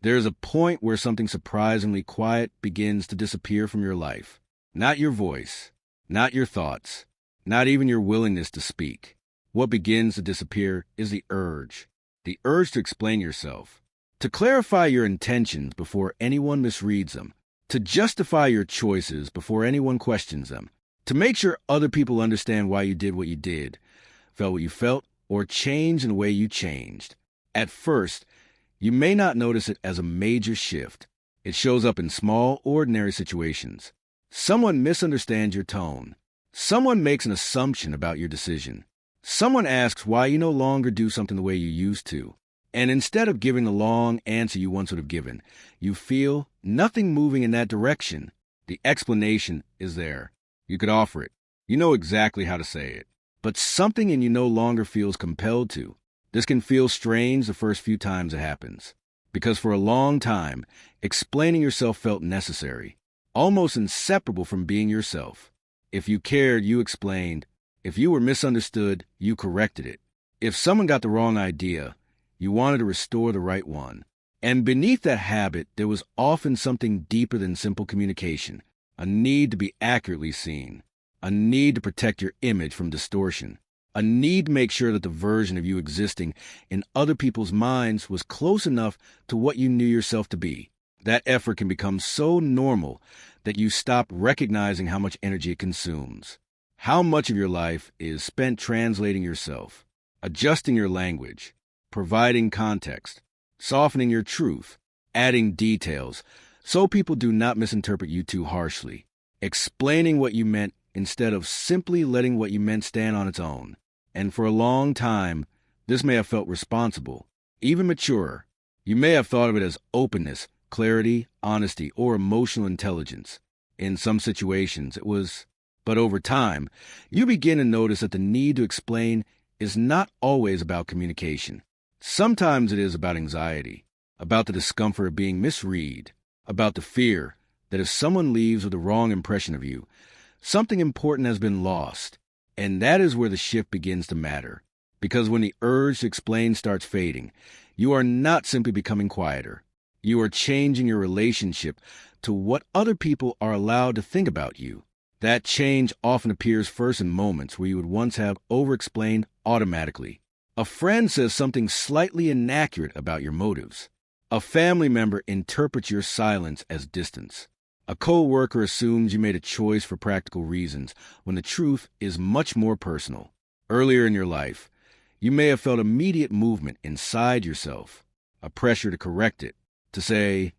There's a point where something surprisingly quiet begins to disappear from your life. Not your voice, not your thoughts, not even your willingness to speak. What begins to disappear is the urge to explain yourself, to clarify your intentions before anyone misreads them, to justify your choices before anyone questions them, to make sure other people understand why you did what you did, felt what you felt, or changed in the way you changed. At first, you may not notice it as a major shift. It shows up in small, ordinary situations. Someone misunderstands your tone. Someone makes an assumption about your decision. Someone asks why you no longer do something the way you used to. And instead of giving the long answer you once would have given, you feel nothing moving in that direction. The explanation is there. You could offer it. You know exactly how to say it. But something in you no longer feels compelled to. This can feel strange the first few times it happens. Because for a long time, explaining yourself felt necessary, almost inseparable from being yourself. If you cared, you explained. If you were misunderstood, you corrected it. If someone got the wrong idea, you wanted to restore the right one. And beneath that habit, there was often something deeper than simple communication, a need to be accurately seen, a need to protect your image from distortion, a need to make sure that the version of you existing in other people's minds was close enough to what you knew yourself to be. That effort can become so normal that you stop recognizing how much energy it consumes. How much of your life is spent translating yourself, adjusting your language, providing context, softening your truth, adding details, so people do not misinterpret you too harshly, explaining what you meant instead of simply letting what you meant stand on its own. And for a long time, this may have felt responsible, even mature. You may have thought of it as openness, clarity, honesty, or emotional intelligence. In some situations, it was. But over time, you begin to notice that the need to explain is not always about communication. Sometimes it is about anxiety, about the discomfort of being misread, about the fear that if someone leaves with the wrong impression of you, something important has been lost. And that is where the shift begins to matter. Because when the urge to explain starts fading, you are not simply becoming quieter. You are changing your relationship to what other people are allowed to think about you. That change often appears first in moments where you would once have over-explained automatically. A friend says something slightly inaccurate about your motives. A family member interprets your silence as distance. A co-worker assumes you made a choice for practical reasons, when the truth is much more personal. Earlier in your life, you may have felt immediate movement inside yourself, a pressure to correct it, to say,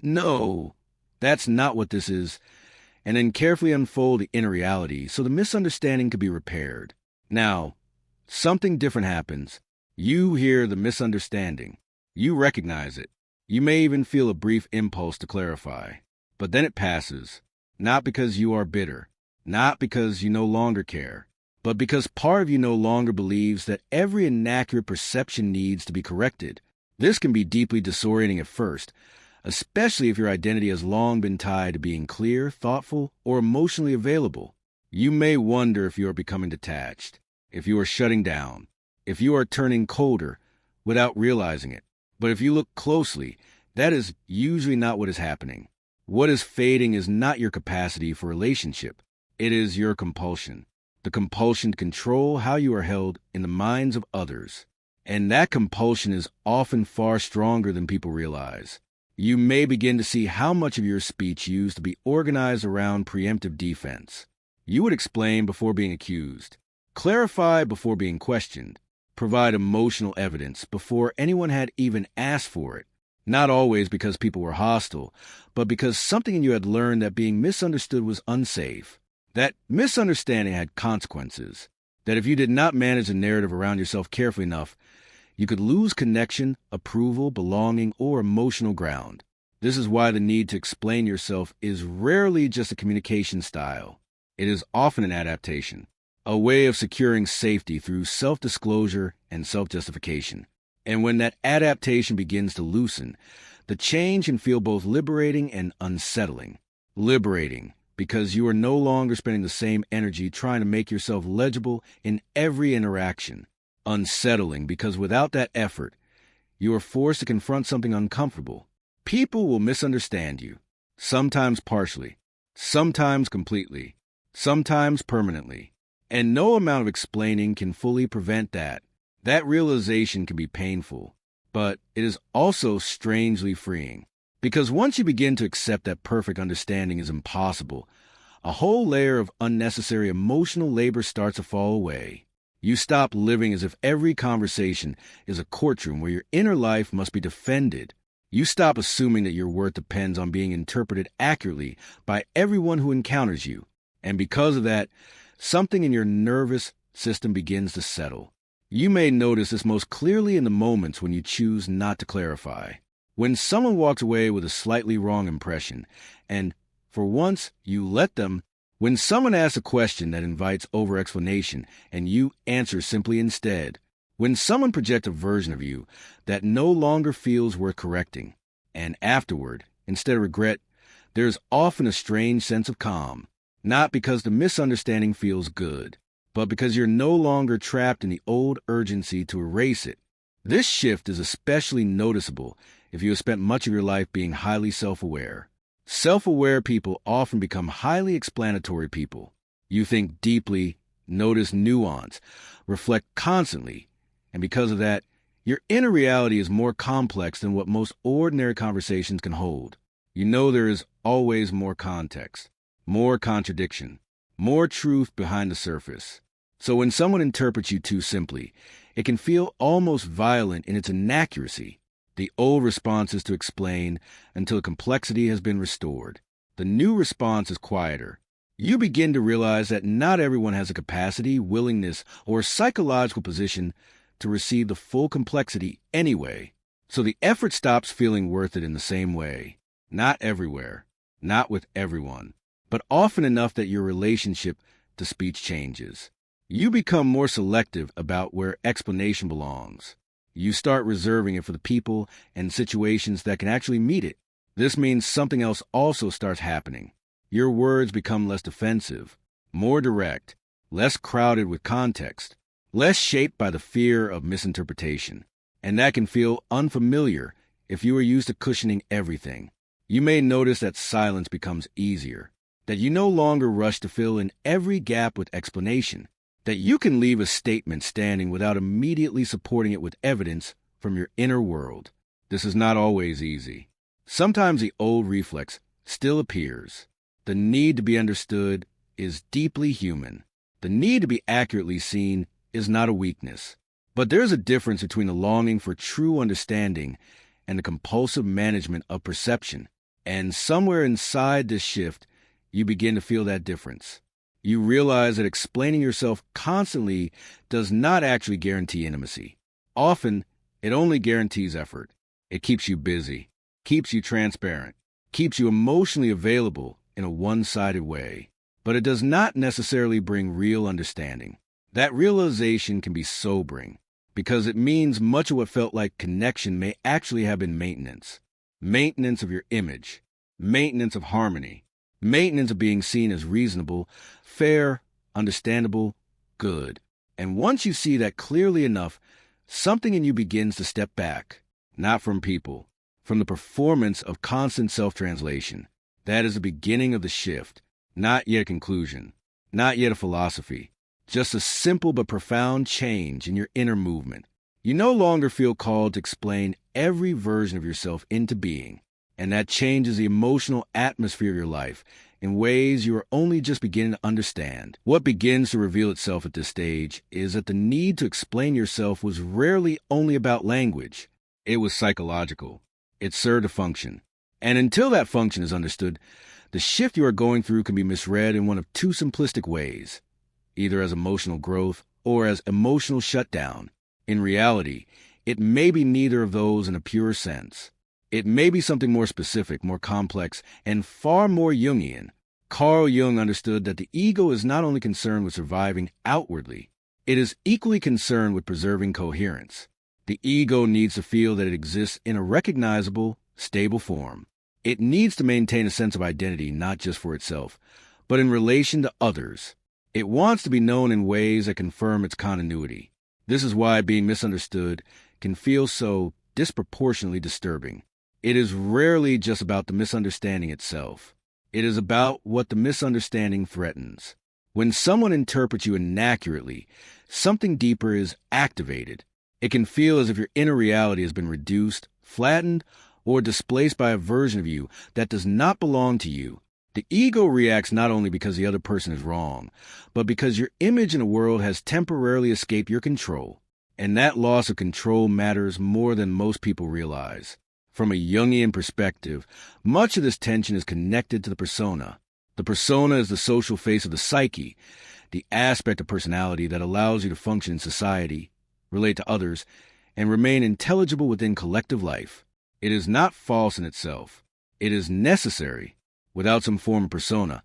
"No, that's not what this is," and then carefully unfold the inner reality so the misunderstanding could be repaired. Now, something different happens. You hear the misunderstanding. You recognize it. You may even feel a brief impulse to clarify. But then it passes, not because you are bitter, not because you no longer care, but because part of you no longer believes that every inaccurate perception needs to be corrected. This can be deeply disorienting at first, especially if your identity has long been tied to being clear, thoughtful, or emotionally available. You may wonder if you are becoming detached, if you are shutting down, if you are turning colder without realizing it. But if you look closely, that is usually not what is happening. What is fading is not your capacity for relationship. It is your compulsion. The compulsion to control how you are held in the minds of others. And that compulsion is often far stronger than people realize. You may begin to see how much of your speech used to be organized around preemptive defense. You would explain before being accused, clarify before being questioned, provide emotional evidence before anyone had even asked for it. Not always because people were hostile, but because something in you had learned that being misunderstood was unsafe. That misunderstanding had consequences. That if you did not manage the narrative around yourself carefully enough, you could lose connection, approval, belonging, or emotional ground. This is why the need to explain yourself is rarely just a communication style. It is often an adaptation, a way of securing safety through self-disclosure and self-justification. And when that adaptation begins to loosen, the change can feel both liberating and unsettling. Liberating, because you are no longer spending the same energy trying to make yourself legible in every interaction. Unsettling, because without that effort, you are forced to confront something uncomfortable, People will misunderstand you, sometimes partially, sometimes completely, sometimes permanently. And no amount of explaining can fully prevent that. That realization can be painful, but it is also strangely freeing. Because once you begin to accept that perfect understanding is impossible, a whole layer of unnecessary emotional labor starts to fall away. You stop living as if every conversation is a courtroom where your inner life must be defended. You stop assuming that your worth depends on being interpreted accurately by everyone who encounters you. And because of that, something in your nervous system begins to settle. You may notice this most clearly in the moments when you choose not to clarify. When someone walks away with a slightly wrong impression, and for once you let them, when someone asks a question that invites over-explanation and you answer simply instead, when someone projects a version of you that no longer feels worth correcting, and afterward, instead of regret, there's often a strange sense of calm, not because the misunderstanding feels good, but because you're no longer trapped in the old urgency to erase it. This shift is especially noticeable if you have spent much of your life being highly self-aware. Self-aware people often become highly explanatory people. You think deeply, notice nuance, reflect constantly, and because of that, your inner reality is more complex than what most ordinary conversations can hold. You know there is always more context, more contradiction, more truth behind the surface. So when someone interprets you too simply, it can feel almost violent in its inaccuracy. The old response is to explain until complexity has been restored. The new response is quieter. You begin to realize that not everyone has the capacity, willingness, or psychological position to receive the full complexity anyway. So the effort stops feeling worth it in the same way. Not everywhere, not with everyone, but often enough that your relationship to speech changes. You become more selective about where explanation belongs. You start reserving it for the people and situations that can actually meet it. This means something else also starts happening. Your words become less defensive, more direct, less crowded with context, less shaped by the fear of misinterpretation. And that can feel unfamiliar if you are used to cushioning everything. You may notice that silence becomes easier, that you no longer rush to fill in every gap with explanation, that you can leave a statement standing without immediately supporting it with evidence from your inner world. This is not always easy. Sometimes the old reflex still appears. The need to be understood is deeply human. The need to be accurately seen is not a weakness. But there's a difference between the longing for true understanding and the compulsive management of perception. And somewhere inside this shift, you begin to feel that difference. You realize that explaining yourself constantly does not actually guarantee intimacy. Often, it only guarantees effort. It keeps you busy, keeps you transparent, keeps you emotionally available in a one-sided way. But it does not necessarily bring real understanding. That realization can be sobering, because it means much of what felt like connection may actually have been maintenance. Maintenance of your image, maintenance of harmony, maintenance of being seen as reasonable, fair, understandable, good. And once you see that clearly enough, something in you begins to step back, not from people, from the performance of constant self-translation. That is the beginning of the shift, not yet a conclusion, not yet a philosophy, just a simple but profound change in your inner movement. You no longer feel called to explain every version of yourself into being, and that changes the emotional atmosphere of your life in ways you are only just beginning to understand. What begins to reveal itself at this stage is that the need to explain yourself was rarely only about language. It was psychological. It served a function. And until that function is understood, the shift you are going through can be misread in one of two simplistic ways, either as emotional growth or as emotional shutdown. In reality, it may be neither of those in a pure sense. It may be something more specific, more complex, and far more Jungian. Carl Jung understood that the ego is not only concerned with surviving outwardly, it is equally concerned with preserving coherence. The ego needs to feel that it exists in a recognizable, stable form. It needs to maintain a sense of identity not just for itself, but in relation to others. It wants to be known in ways that confirm its continuity. This is why being misunderstood can feel so disproportionately disturbing. It is rarely just about the misunderstanding itself. It is about what the misunderstanding threatens. When someone interprets you inaccurately, something deeper is activated. It can feel as if your inner reality has been reduced, flattened, or displaced by a version of you that does not belong to you. The ego reacts not only because the other person is wrong, but because your image in the world has temporarily escaped your control. And that loss of control matters more than most people realize. From a Jungian perspective, much of this tension is connected to the persona. The persona is the social face of the psyche, the aspect of personality that allows you to function in society, relate to others, and remain intelligible within collective life. It is not false in itself. It is necessary. Without some form of persona,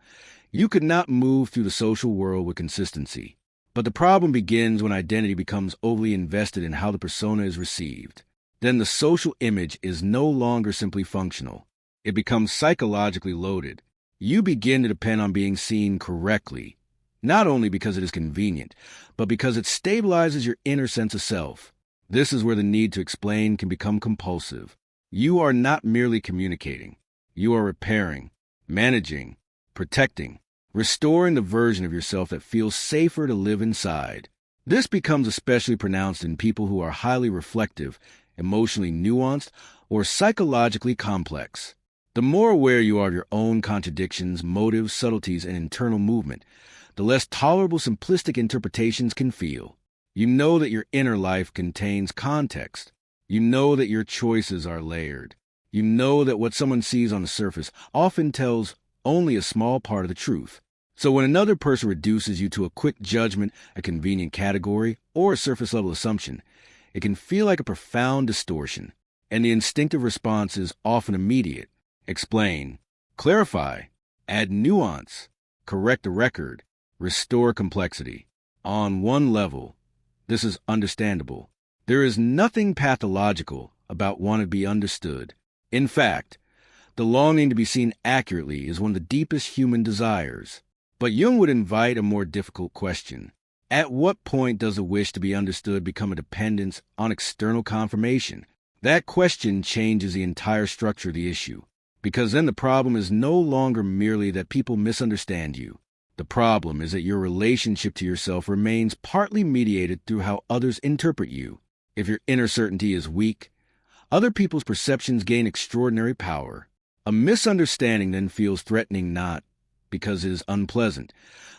you could not move through the social world with consistency. But the problem begins when identity becomes overly invested in how the persona is received. Then the social image is no longer simply functional. It becomes psychologically loaded. You begin to depend on being seen correctly, not only because it is convenient, but because it stabilizes your inner sense of self. This is where the need to explain can become compulsive. You are not merely communicating. You are repairing, managing, protecting, restoring the version of yourself that feels safer to live inside. This becomes especially pronounced in people who are highly reflective, emotionally nuanced, or psychologically complex. The more aware you are of your own contradictions, motives, subtleties, and internal movement, the less tolerable simplistic interpretations can feel. You know that your inner life contains context. You know that your choices are layered. You know that what someone sees on the surface often tells only a small part of the truth. So when another person reduces you to a quick judgment, a convenient category, or a surface-level assumption, it can feel like a profound distortion, and the instinctive response is often immediate. Explain, clarify, add nuance, correct the record, restore complexity. On one level, this is understandable. There is nothing pathological about wanting to be understood. In fact, the longing to be seen accurately is one of the deepest human desires. But Jung would invite a more difficult question. At what point does the wish to be understood become a dependence on external confirmation? That question changes the entire structure of the issue, because then the problem is no longer merely that people misunderstand you. The problem is that your relationship to yourself remains partly mediated through how others interpret you. If your inner certainty is weak, other people's perceptions gain extraordinary power. A misunderstanding then feels threatening not because it is unpleasant,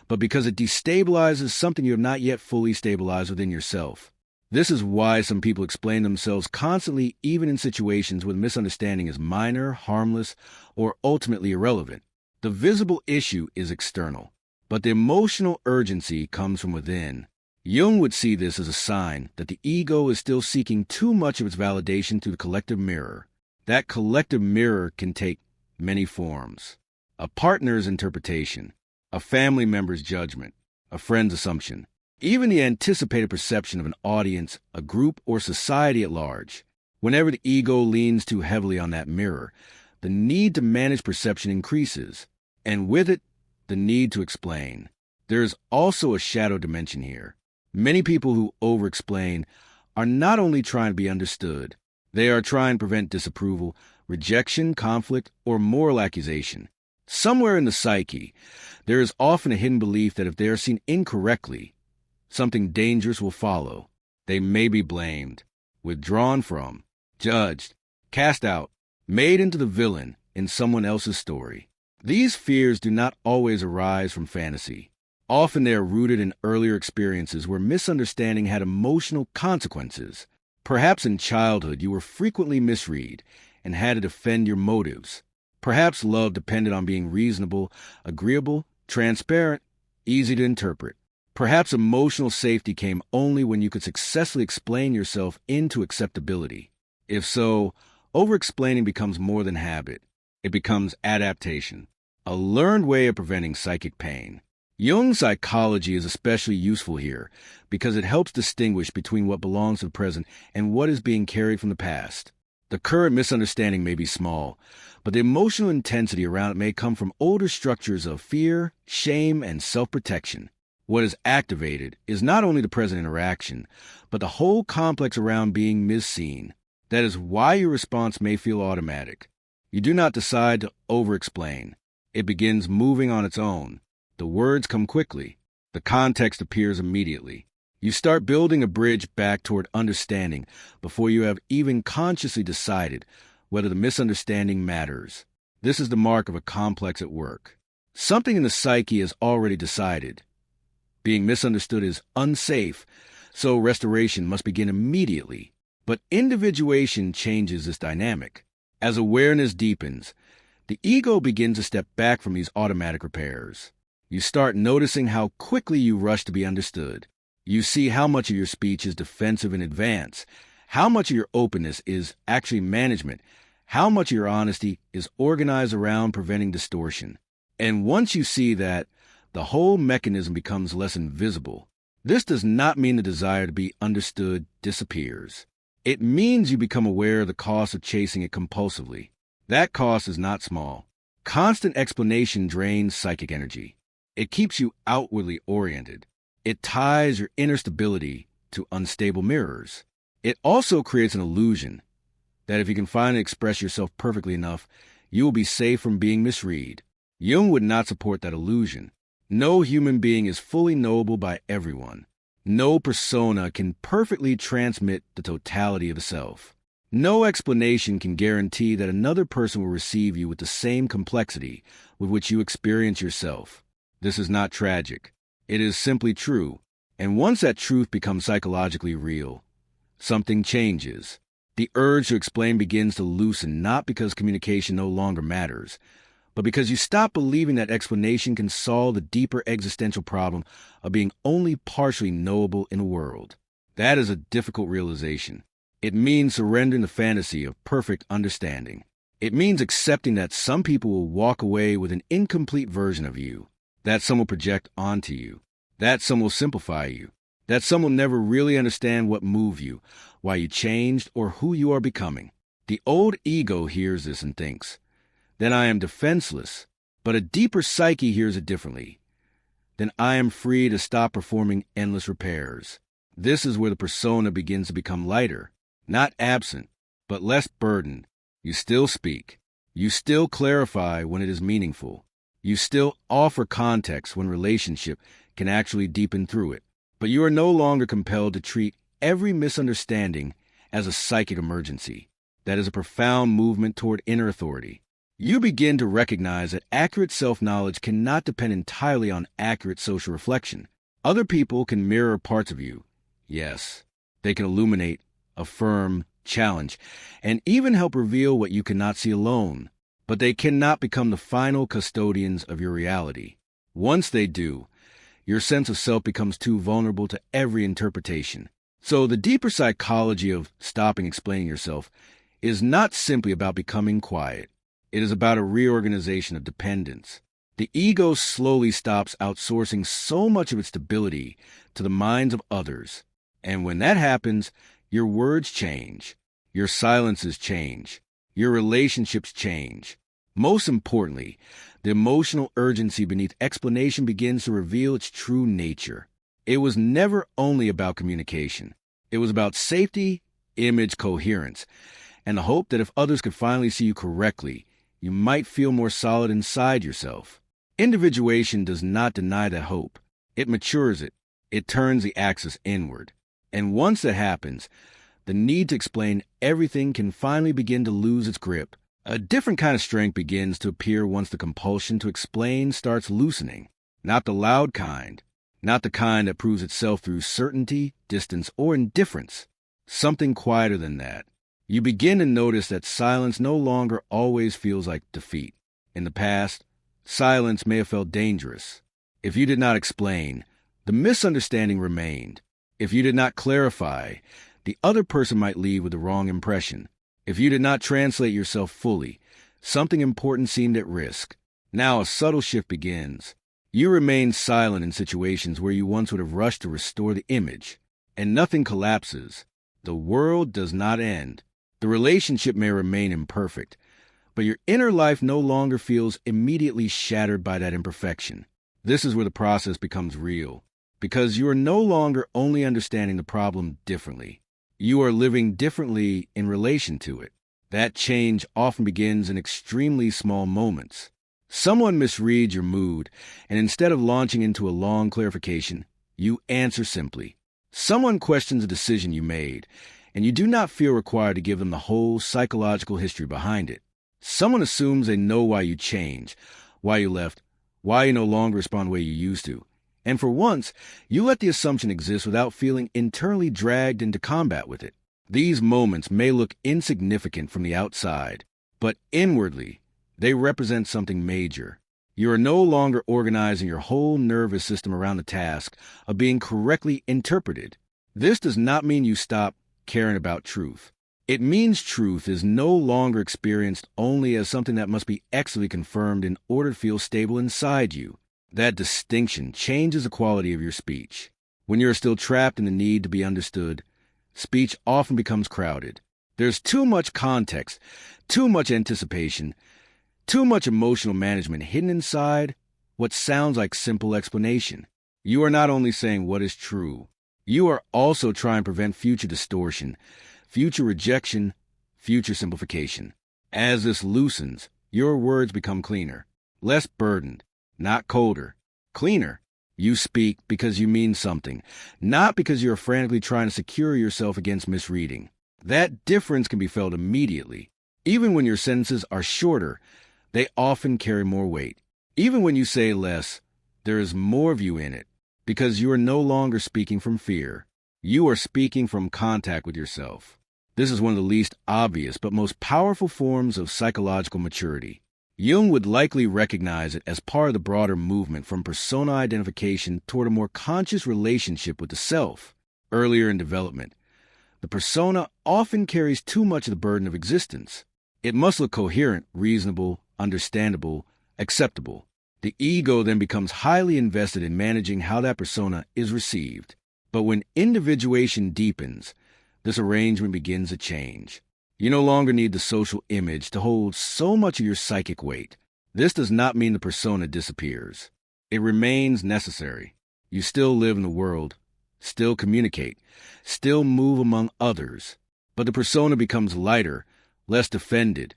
but because it destabilizes something you have not yet fully stabilized within yourself. This is why some people explain themselves constantly, even in situations where the misunderstanding is minor, harmless, or ultimately irrelevant. The visible issue is external, but the emotional urgency comes from within. Jung would see this as a sign that the ego is still seeking too much of its validation through the collective mirror. That collective mirror can take many forms. A partner's interpretation, a family member's judgment, a friend's assumption, even the anticipated perception of an audience, a group, or society at large. Whenever the ego leans too heavily on that mirror, the need to manage perception increases, and with it, the need to explain. There is also a shadow dimension here. Many people who over-explain are not only trying to be understood, they are trying to prevent disapproval, rejection, conflict, or moral accusation. Somewhere in the psyche, there is often a hidden belief that if they are seen incorrectly, something dangerous will follow. They may be blamed, withdrawn from, judged, cast out, made into the villain in someone else's story. These fears do not always arise from fantasy. Often they are rooted in earlier experiences where misunderstanding had emotional consequences. Perhaps in childhood you were frequently misread and had to defend your motives. Perhaps love depended on being reasonable, agreeable, transparent, easy to interpret. Perhaps emotional safety came only when you could successfully explain yourself into acceptability. If so, over-explaining becomes more than habit. It becomes adaptation, a learned way of preventing psychic pain. Jung's psychology is especially useful here because it helps distinguish between what belongs to the present and what is being carried from the past. The current misunderstanding may be small, but the emotional intensity around it may come from older structures of fear, shame, and self-protection. What is activated is not only the present interaction, but the whole complex around being misseen. That is why your response may feel automatic. You do not decide to over-explain. It begins moving on its own. The words come quickly. The context appears immediately. You start building a bridge back toward understanding before you have even consciously decided whether the misunderstanding matters. This is the mark of a complex at work. Something in the psyche has already decided. Being misunderstood is unsafe, so restoration must begin immediately. But individuation changes this dynamic. As awareness deepens, the ego begins to step back from these automatic repairs. You start noticing how quickly you rush to be understood. You see how much of your speech is defensive in advance, how much of your openness is actually management, how much of your honesty is organized around preventing distortion. And once you see that, the whole mechanism becomes less invisible. This does not mean the desire to be understood disappears. It means you become aware of the cost of chasing it compulsively. That cost is not small. Constant explanation drains psychic energy. It keeps you outwardly oriented. It ties your inner stability to unstable mirrors. It also creates an illusion that if you can finally express yourself perfectly enough, you will be safe from being misread. Jung would not support that illusion. No human being is fully knowable by everyone. No persona can perfectly transmit the totality of the self. No explanation can guarantee that another person will receive you with the same complexity with which you experience yourself. This is not tragic. It is simply true. And once that truth becomes psychologically real, something changes. The urge to explain begins to loosen, not because communication no longer matters, but because you stop believing that explanation can solve the deeper existential problem of being only partially knowable in a world. That is a difficult realization. It means surrendering the fantasy of perfect understanding. It means accepting that some people will walk away with an incomplete version of you, that some will project onto you, that some will simplify you, that some will never really understand what moved you, why you changed, or who you are becoming. The old ego hears this and thinks, then I am defenseless, but a deeper psyche hears it differently. Then I am free to stop performing endless repairs. This is where the persona begins to become lighter, not absent, but less burdened. You still speak. You still clarify when it is meaningful. You still offer context when relationship can actually deepen through it. But you are no longer compelled to treat every misunderstanding as a psychic emergency. That is a profound movement toward inner authority. You begin to recognize that accurate self-knowledge cannot depend entirely on accurate social reflection. Other people can mirror parts of you. Yes, they can illuminate, affirm, challenge, and even help reveal what you cannot see alone. But they cannot become the final custodians of your reality. Once they do, your sense of self becomes too vulnerable to every interpretation. So the deeper psychology of stopping explaining yourself is not simply about becoming quiet. It is about a reorganization of dependence. The ego slowly stops outsourcing so much of its stability to the minds of others. And when that happens, your words change. Your silences change. Your relationships change. Most importantly, the emotional urgency beneath explanation begins to reveal its true nature. It was never only about communication. It was about safety, image coherence, and the hope that if others could finally see you correctly, you might feel more solid inside yourself. Individuation does not deny that hope. It matures it. It turns the axis inward. And once that happens, the need to explain everything can finally begin to lose its grip. A different kind of strength begins to appear once the compulsion to explain starts loosening. Not the loud kind. Not the kind that proves itself through certainty, distance, or indifference. Something quieter than that. You begin to notice that silence no longer always feels like defeat. In the past, silence may have felt dangerous. If you did not explain, the misunderstanding remained. If you did not clarify, the other person might leave with the wrong impression. If you did not translate yourself fully, something important seemed at risk. Now a subtle shift begins. You remain silent in situations where you once would have rushed to restore the image, and nothing collapses. The world does not end. The relationship may remain imperfect, but your inner life no longer feels immediately shattered by that imperfection. This is where the process becomes real, because you are no longer only understanding the problem differently. You are living differently in relation to it. That change often begins in extremely small moments. Someone misreads your mood, and instead of launching into a long clarification, you answer simply. Someone questions a decision you made, and you do not feel required to give them the whole psychological history behind it. Someone assumes they know why you change, why you left, why you no longer respond the way you used to. And for once, you let the assumption exist without feeling internally dragged into combat with it. These moments may look insignificant from the outside, but inwardly, they represent something major. You are no longer organizing your whole nervous system around the task of being correctly interpreted. This does not mean you stop caring about truth. It means truth is no longer experienced only as something that must be externally confirmed in order to feel stable inside you. That distinction changes the quality of your speech. When you are still trapped in the need to be understood, speech often becomes crowded. There's too much context, too much anticipation, too much emotional management hidden inside what sounds like simple explanation. You are not only saying what is true, you are also trying to prevent future distortion, future rejection, future simplification. As this loosens, your words become cleaner, less burdened, not colder, cleaner. You speak because you mean something, not because you are frantically trying to secure yourself against misreading. That difference can be felt immediately. Even when your sentences are shorter, they often carry more weight. Even when you say less, there is more of you in it, because you are no longer speaking from fear. You are speaking from contact with yourself. This is one of the least obvious but most powerful forms of psychological maturity. Jung would likely recognize it as part of the broader movement from persona identification toward a more conscious relationship with the self. Earlier in development, the persona often carries too much of the burden of existence. It must look coherent, reasonable, understandable, acceptable. The ego then becomes highly invested in managing how that persona is received. But when individuation deepens, this arrangement begins to change. You no longer need the social image to hold so much of your psychic weight. This does not mean the persona disappears. It remains necessary. You still live in the world, still communicate, still move among others. But the persona becomes lighter, less defended,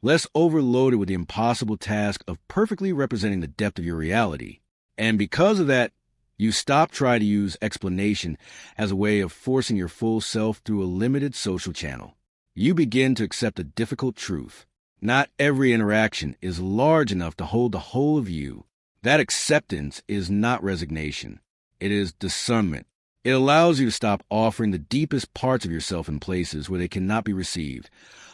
less overloaded with the impossible task of perfectly representing the depth of your reality. And because of that, you stop trying to use explanation as a way of forcing your full self through a limited social channel. You begin to accept a difficult truth. Not every interaction is large enough to hold the whole of you. That acceptance is not resignation. It is discernment. It allows you to stop offering the deepest parts of yourself in places where they cannot be received,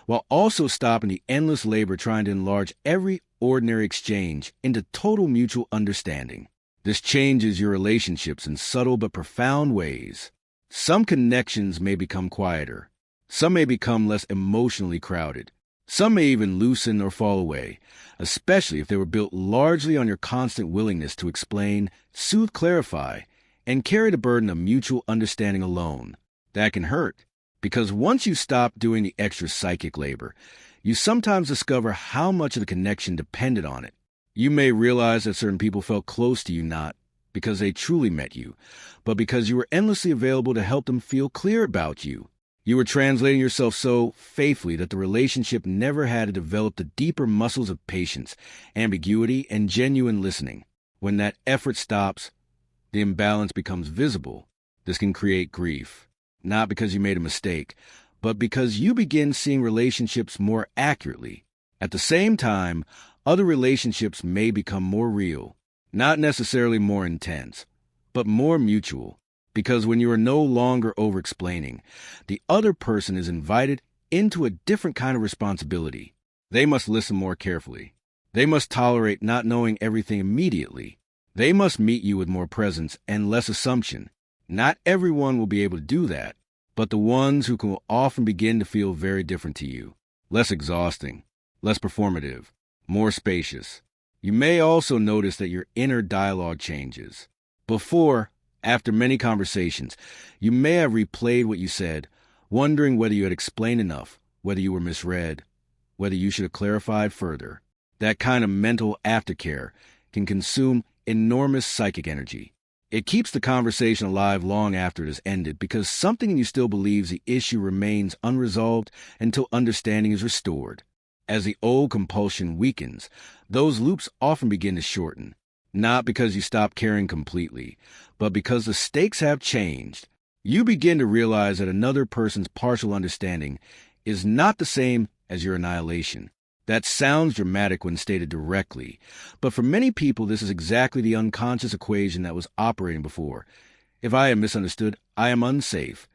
while also stopping the endless labor trying to enlarge every ordinary exchange into total mutual understanding. This changes your relationships in subtle but profound ways. Some connections may become quieter. Some may become less emotionally crowded. Some may even loosen or fall away, especially if they were built largely on your constant willingness to explain, soothe, clarify, and carry the burden of mutual understanding alone. That can hurt, because once you stop doing the extra psychic labor, you sometimes discover how much of the connection depended on it. You may realize that certain people felt close to you not because they truly met you, but because you were endlessly available to help them feel clear about you. You were translating yourself so faithfully that the relationship never had to develop the deeper muscles of patience, ambiguity, and genuine listening. When that effort stops, the imbalance becomes visible. This can create grief, not because you made a mistake, but because you begin seeing relationships more accurately. At the same time, other relationships may become more real, not necessarily more intense, but more mutual. Because when you are no longer over-explaining, the other person is invited into a different kind of responsibility. They must listen more carefully. They must tolerate not knowing everything immediately. They must meet you with more presence and less assumption. Not everyone will be able to do that, but the ones who can often begin to feel very different to you. Less exhausting, less performative, more spacious. You may also notice that your inner dialogue changes. Before, after many conversations, you may have replayed what you said, wondering whether you had explained enough, whether you were misread, whether you should have clarified further. That kind of mental aftercare can consume enormous psychic energy. It keeps the conversation alive long after it has ended because something in you still believes the issue remains unresolved until understanding is restored. As the old compulsion weakens, those loops often begin to shorten, not because you stop caring completely, but because the stakes have changed. You begin to realize that another person's partial understanding is not the same as your annihilation. That sounds dramatic when stated directly, but for many people this is exactly the unconscious equation that was operating before. If I am misunderstood, I am unsafe.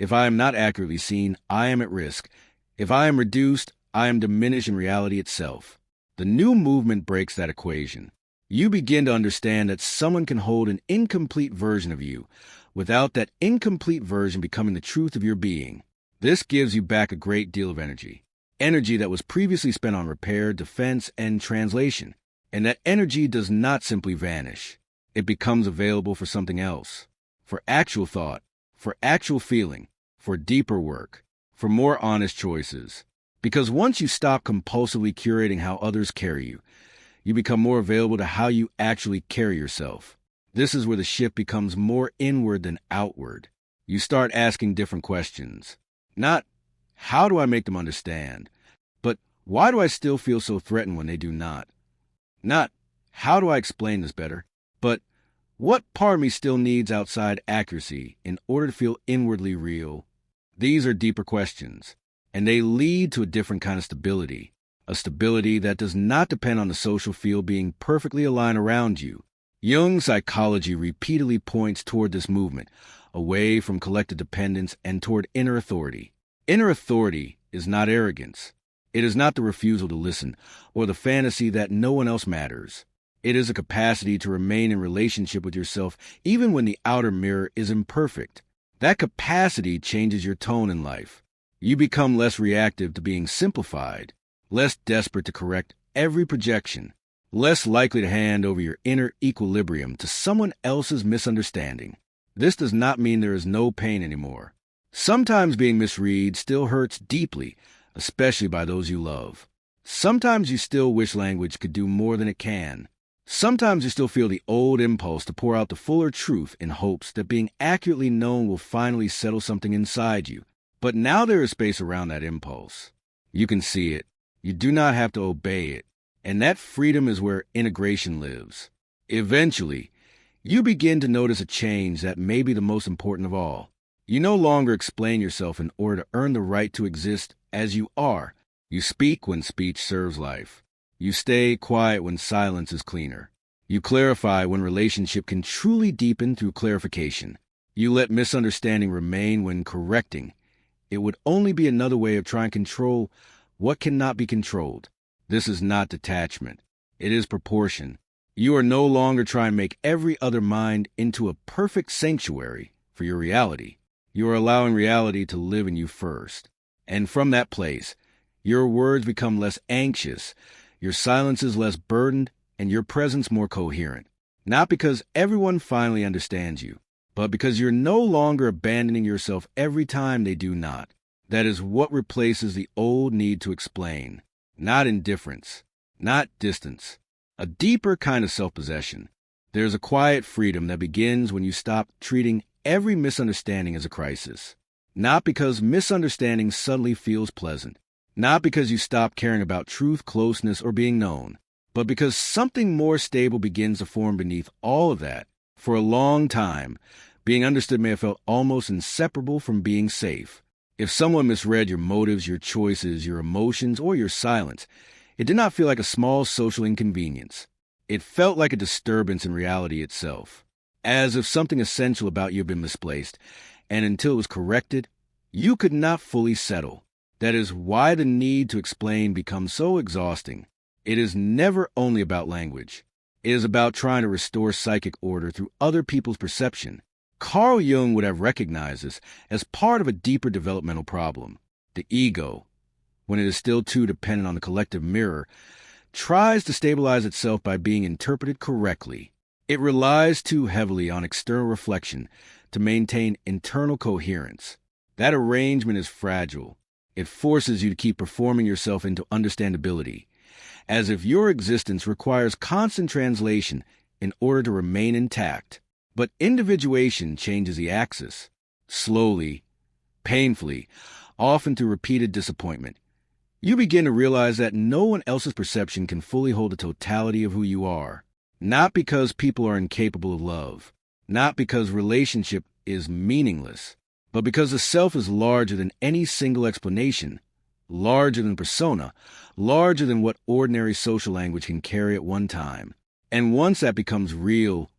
If I am not accurately seen, I am at risk. If I am reduced, I am diminished in reality itself. The new movement breaks that equation. You begin to understand that someone can hold an incomplete version of you, without that incomplete version becoming the truth of your being. This gives you back a great deal of energy. Energy that was previously spent on repair, defense, and translation. And that energy does not simply vanish. It becomes available for something else. For actual thought, for actual feeling, for deeper work, for more honest choices. Because once you stop compulsively curating how others carry you, you become more available to how you actually carry yourself. This is where the shift becomes more inward than outward. You start asking different questions. Not, how do I make them understand? But why do I still feel so threatened when they do not? Not, how do I explain this better? But what part of me still needs outside accuracy in order to feel inwardly real? These are deeper questions, and they lead to a different kind of stability. A stability that does not depend on the social field being perfectly aligned around you. Jung's psychology repeatedly points toward this movement, away from collective dependence and toward inner authority. Inner authority is not arrogance. It is not the refusal to listen or the fantasy that no one else matters. It is a capacity to remain in relationship with yourself even when the outer mirror is imperfect. That capacity changes your tone in life. You become less reactive to being simplified, less desperate to correct every projection, less likely to hand over your inner equilibrium to someone else's misunderstanding. This does not mean there is no pain anymore. Sometimes being misread still hurts deeply, especially by those you love. Sometimes you still wish language could do more than it can. Sometimes you still feel the old impulse to pour out the fuller truth in hopes that being accurately known will finally settle something inside you. But now there is space around that impulse. You can see it. You do not have to obey it. And that freedom is where integration lives. Eventually, you begin to notice a change that may be the most important of all. You no longer explain yourself in order to earn the right to exist as you are. You speak when speech serves life. You stay quiet when silence is cleaner. You clarify when relationship can truly deepen through clarification. You let misunderstanding remain when correcting. It would only be another way of trying to control what cannot be controlled. This is not detachment. It is proportion. You are no longer trying to make every other mind into a perfect sanctuary for your reality. You are allowing reality to live in you first. And from that place, your words become less anxious, your silence is less burdened, and your presence more coherent. Not because everyone finally understands you, but because you're no longer abandoning yourself every time they do not. That is what replaces the old need to explain. Not indifference, not distance. A deeper kind of self-possession. There's a quiet freedom that begins when you stop treating every misunderstanding as a crisis. Not because misunderstanding suddenly feels pleasant. Not because you stop caring about truth, closeness, or being known. But because something more stable begins to form beneath all of that. For a long time, being understood may have felt almost inseparable from being safe. If someone misread your motives, your choices, your emotions, or your silence, it did not feel like a small social inconvenience. It felt like a disturbance in reality itself, as if something essential about you had been misplaced, and until it was corrected, you could not fully settle. That is why the need to explain becomes so exhausting. It is never only about language. It is about trying to restore psychic order through other people's perception. Carl Jung would have recognized this as part of a deeper developmental problem. The ego, when it is still too dependent on the collective mirror, tries to stabilize itself by being interpreted correctly. It relies too heavily on external reflection to maintain internal coherence. That arrangement is fragile. It forces you to keep performing yourself into understandability, as if your existence requires constant translation in order to remain intact. But individuation changes the axis. Slowly, painfully, often through repeated disappointment, you begin to realize that no one else's perception can fully hold the totality of who you are. Not because people are incapable of love, not because relationship is meaningless, but because the self is larger than any single explanation, larger than persona, larger than what ordinary social language can carry at one time. And once that becomes real,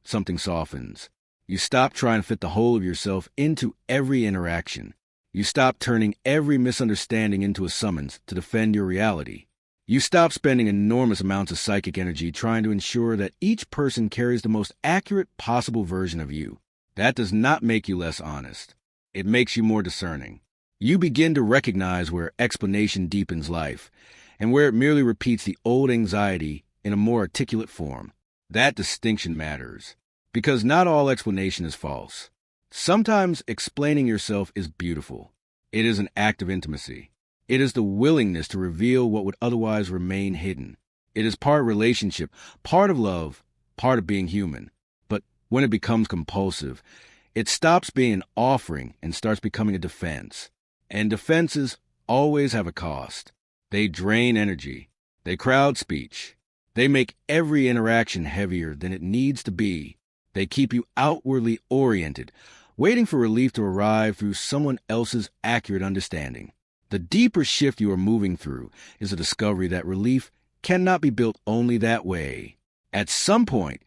something softens. You stop trying to fit the whole of yourself into every interaction. You stop turning every misunderstanding into a summons to defend your reality. You stop spending enormous amounts of psychic energy trying to ensure that each person carries the most accurate possible version of you. That does not make you less honest. It makes you more discerning. You begin to recognize where explanation deepens life, and where it merely repeats the old anxiety in a more articulate form. That distinction matters, because not all explanation is false. Sometimes explaining yourself is beautiful. It is an act of intimacy. It is the willingness to reveal what would otherwise remain hidden. It is part relationship, part of love, part of being human. But when it becomes compulsive, it stops being an offering and starts becoming a defense. And defenses always have a cost. They drain energy. They crowd speech. They make every interaction heavier than it needs to be. They keep you outwardly oriented, waiting for relief to arrive through someone else's accurate understanding. The deeper shift you are moving through is the discovery that relief cannot be built only that way. At some point,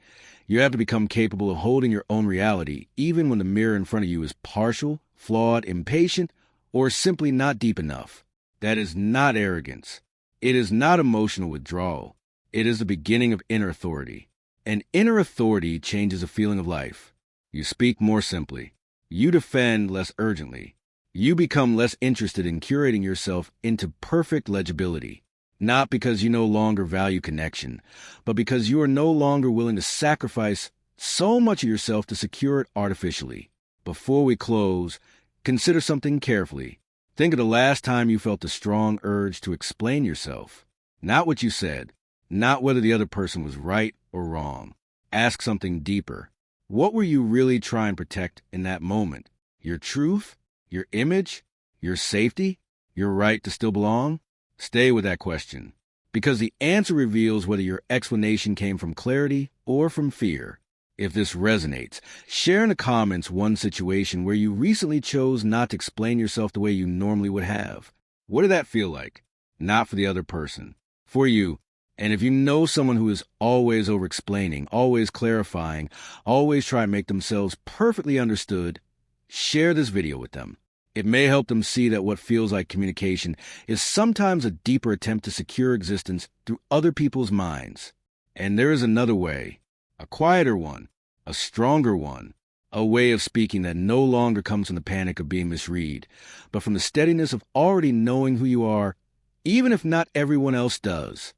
you have to become capable of holding your own reality, even when the mirror in front of you is partial, flawed, impatient, or simply not deep enough. That is not arrogance. It is not emotional withdrawal. It is the beginning of inner authority. And inner authority changes the feeling of life. You speak more simply. You defend less urgently. You become less interested in curating yourself into perfect legibility. Not because you no longer value connection, but because you are no longer willing to sacrifice so much of yourself to secure it artificially. Before we close, consider something carefully. Think of the last time you felt a strong urge to explain yourself. Not what you said, not whether the other person was right or wrong. Ask something deeper. What were you really trying to protect in that moment? Your truth? Your image? Your safety? Your right to still belong? Stay with that question, because the answer reveals whether your explanation came from clarity or from fear. If this resonates, share in the comments one situation where you recently chose not to explain yourself the way you normally would have. What did that feel like? Not for the other person, for you. And if you know someone who is always over-explaining, always clarifying, always trying to make themselves perfectly understood, share this video with them. It may help them see that what feels like communication is sometimes a deeper attempt to secure existence through other people's minds. And there is another way, a quieter one, a stronger one, a way of speaking that no longer comes from the panic of being misread, but from the steadiness of already knowing who you are, even if not everyone else does.